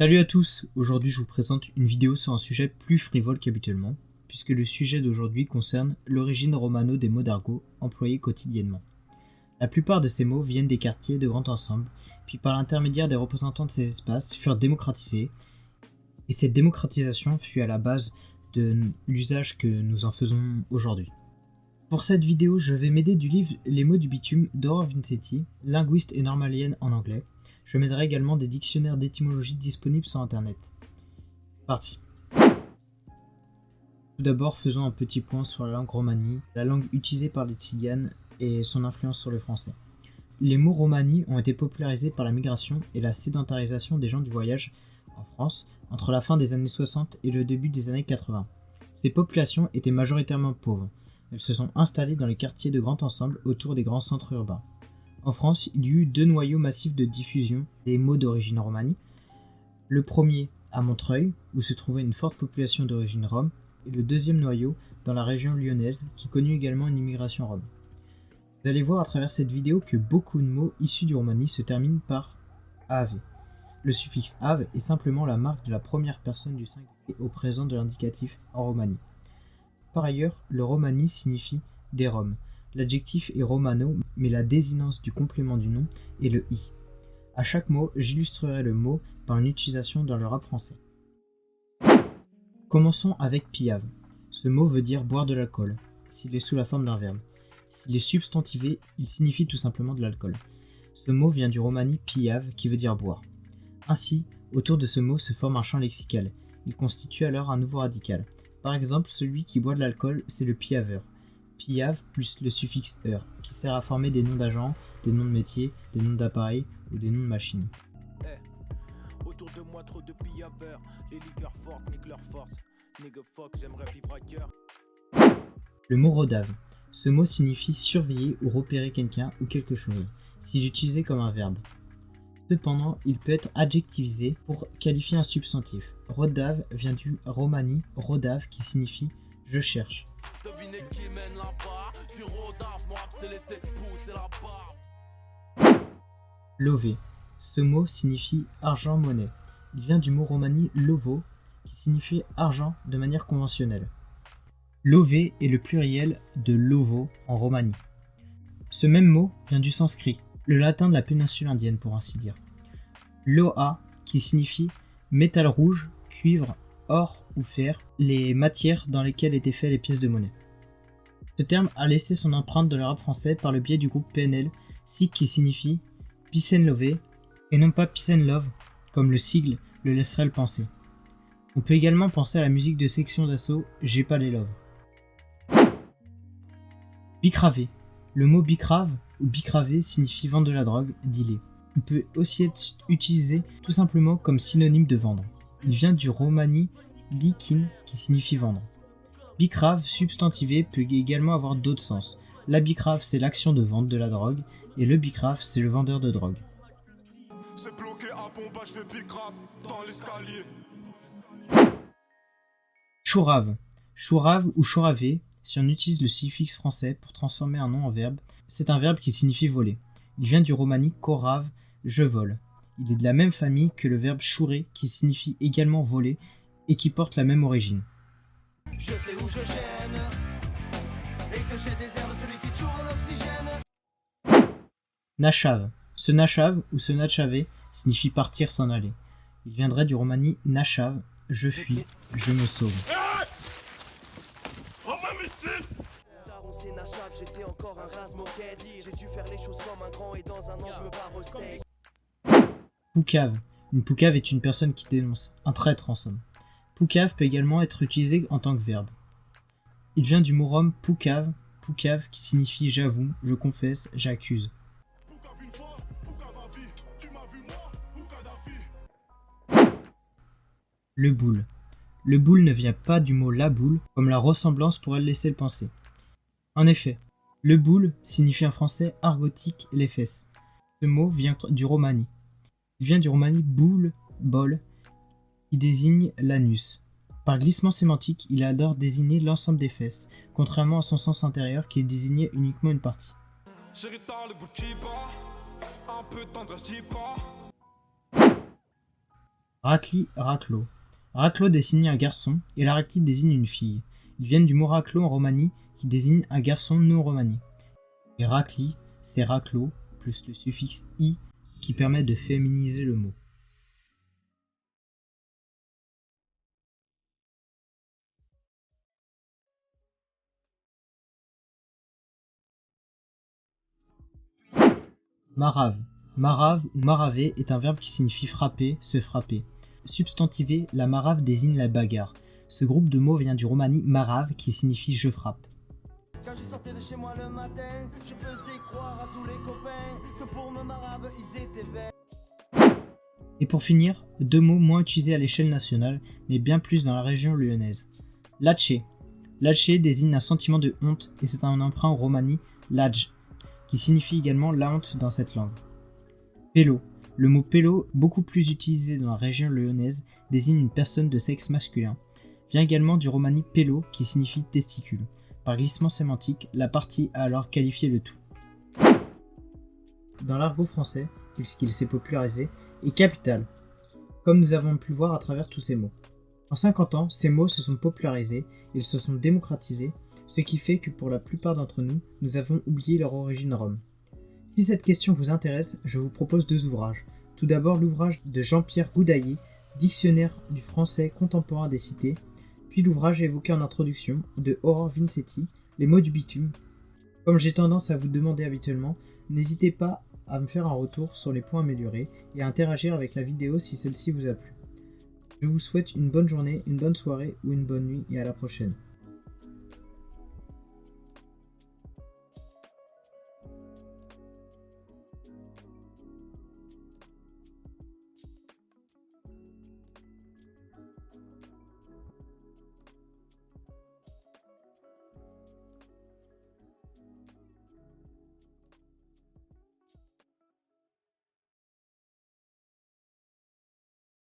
Salut à tous, aujourd'hui je vous présente une vidéo sur un sujet plus frivole qu'habituellement, puisque le sujet d'aujourd'hui concerne l'origine romano des mots d'argot employés quotidiennement. La plupart de ces mots viennent des quartiers de grands ensembles, puis par l'intermédiaire des représentants de ces espaces furent démocratisés, et cette démocratisation fut à la base de l'usage que nous en faisons aujourd'hui. Pour cette vidéo, je vais m'aider du livre Les mots du bitume d'Aurore Vincetti, linguiste et normalienne en anglais. Je m'aiderai également des dictionnaires d'étymologie disponibles sur internet. Parti. Tout d'abord, faisons un petit point sur la langue romani, la langue utilisée par les tziganes et son influence sur le français. Les mots romani ont été popularisés par la migration et la sédentarisation des gens du voyage en France entre la fin des années 60 et le début des années 80. Ces populations étaient majoritairement pauvres. Elles se sont installées dans les quartiers de grand ensemble autour des grands centres urbains. En France, il y eut deux noyaux massifs de diffusion des mots d'origine romani. Le premier à Montreuil, où se trouvait une forte population d'origine rome, et le deuxième noyau dans la région lyonnaise, qui connut également une immigration rome. Vous allez voir à travers cette vidéo que beaucoup de mots issus du romani se terminent par ave. Le suffixe ave est simplement la marque de la première personne du singulier au présent de l'indicatif en romani. Par ailleurs, le romani signifie des roms. L'adjectif est romano, mais la désinence du complément du nom est le i. À chaque mot, j'illustrerai le mot par une utilisation dans le rap français. Commençons avec piave. Ce mot veut dire boire de l'alcool, s'il est sous la forme d'un verbe. S'il est substantivé, il signifie tout simplement de l'alcool. Ce mot vient du romani piave qui veut dire boire. Ainsi, autour de ce mot se forme un champ lexical. Il constitue alors un nouveau radical. Par exemple, celui qui boit de l'alcool, c'est le piaveur. Piave plus le suffixe -eur, qui sert à former des noms d'agents, des noms de métiers, des noms d'appareils ou des noms de machines. Autour de moi trop de piaveurs, les liqueurs fortes niquent leur force. Nigga fuck, j'aimerais vivre ailleurs. Le mot rodave. Ce mot signifie surveiller ou repérer quelqu'un ou quelque chose, s'il est utilisé comme un verbe. Cependant, il peut être adjectivisé pour qualifier un substantif. Rodave vient du romani rodave qui signifie je cherche. Devinez qui mène là-bas, je suis rodave, moi je t'ai laissé pousser la barbe. Lové. Ce mot signifie argent-monnaie. Il vient du mot romani lovo qui signifie argent de manière conventionnelle. Lové est le pluriel de lovo en romani. Ce même mot vient du sanskrit, le latin de la péninsule indienne pour ainsi dire. Loha qui signifie métal rouge, cuivre, or ou fer, les matières dans lesquelles étaient faites les pièces de monnaie. Ce terme a laissé son empreinte dans le rap français par le biais du groupe PNL, SIG qui signifie Peace and Love et non pas Peace and Love, comme le sigle le laisserait le penser. On peut également penser à la musique de Section d'Assaut J'ai pas les love. Bicravé. Le mot bicrave ou bicravé signifie vendre de la drogue, dealer. Il peut aussi être utilisé tout simplement comme synonyme de vendre. Il vient du romani bikin qui signifie vendre. Bicrave substantivé peut également avoir d'autres sens. La bicrave c'est l'action de vente de la drogue et le bicrave c'est le vendeur de drogue. C'est bloqué à Bomba, je fais bicrave dans l'escalier. Chourave. Chourave ou chouravé, si on utilise le suffixe français pour transformer un nom en verbe, c'est un verbe qui signifie voler. Il vient du romani korave, je vole. Il est de la même famille que le verbe chourer qui signifie également voler et qui porte la même origine. Je sais où je gêne et que j'ai des airs de celui qui choure l'oxygène. Nachave. Ce nachave ou ce nachavé signifie partir, s'en aller. Il viendrait du romani nachave, je fuis, je me sauve. J'étais encore un ras-moquette. J'ai dû faire les choses comme un grand et dans un an je me barre au steak. Poucave. Une poucave est une personne qui dénonce, un traître en somme. Poucave peut également être utilisé en tant que verbe. Il vient du mot rome poucave qui signifie j'avoue, je confesse, j'accuse. Le boule. Le boule ne vient pas du mot la boule, comme la ressemblance pourrait le laisser le penser. En effet, le boule signifie en français argotique les fesses. Ce mot vient du romani. Il vient du romani boule, bol, qui désigne l'anus. Par glissement sémantique, il adore désigner l'ensemble des fesses, contrairement à son sens antérieur qui désignait uniquement une partie. Le bout qui bat, un peu de tendresse, j'y pas. Racli, raclo. Raclo désigne un garçon et l'aracli désigne une fille. Ils viennent du mot raclo en Roumanie qui désigne un garçon né en Roumanie. Et racli, c'est raclo plus le suffixe i qui permet de féminiser le mot. Marave. Marave ou maraver est un verbe qui signifie frapper, se frapper. Substantivé, la marave désigne la bagarre. Ce groupe de mots vient du romani marave qui signifie je frappe. Quand je sortais de chez moi le matin, je faisais croire à tous les copains que pour me marave ils étaient verts. Et pour finir, deux mots moins utilisés à l'échelle nationale, mais bien plus dans la région lyonnaise. Lache. Lache désigne un sentiment de honte et c'est un emprunt au romani laj, qui signifie également la honte dans cette langue. Pélo. Le mot pélo, beaucoup plus utilisé dans la région lyonnaise, désigne une personne de sexe masculin. Vient également du romani pélo qui signifie testicule. Par glissement sémantique, la partie a alors qualifié le tout. Dans l'argot français, puisqu'il s'est popularisé, est capital, comme nous avons pu voir à travers tous ces mots. En 50 ans, ces mots se sont popularisés, ils se sont démocratisés, ce qui fait que pour la plupart d'entre nous, nous avons oublié leur origine rome. Si cette question vous intéresse, je vous propose deux ouvrages. Tout d'abord l'ouvrage de Jean-Pierre Goudailly, Dictionnaire du français contemporain des cités, puis l'ouvrage évoqué en introduction de Aurore Vincetti, Les mots du bitume. Comme j'ai tendance à vous demander habituellement, n'hésitez pas à me faire un retour sur les points améliorés et à interagir avec la vidéo si celle-ci vous a plu. Je vous souhaite une bonne journée, une bonne soirée ou une bonne nuit et à la prochaine.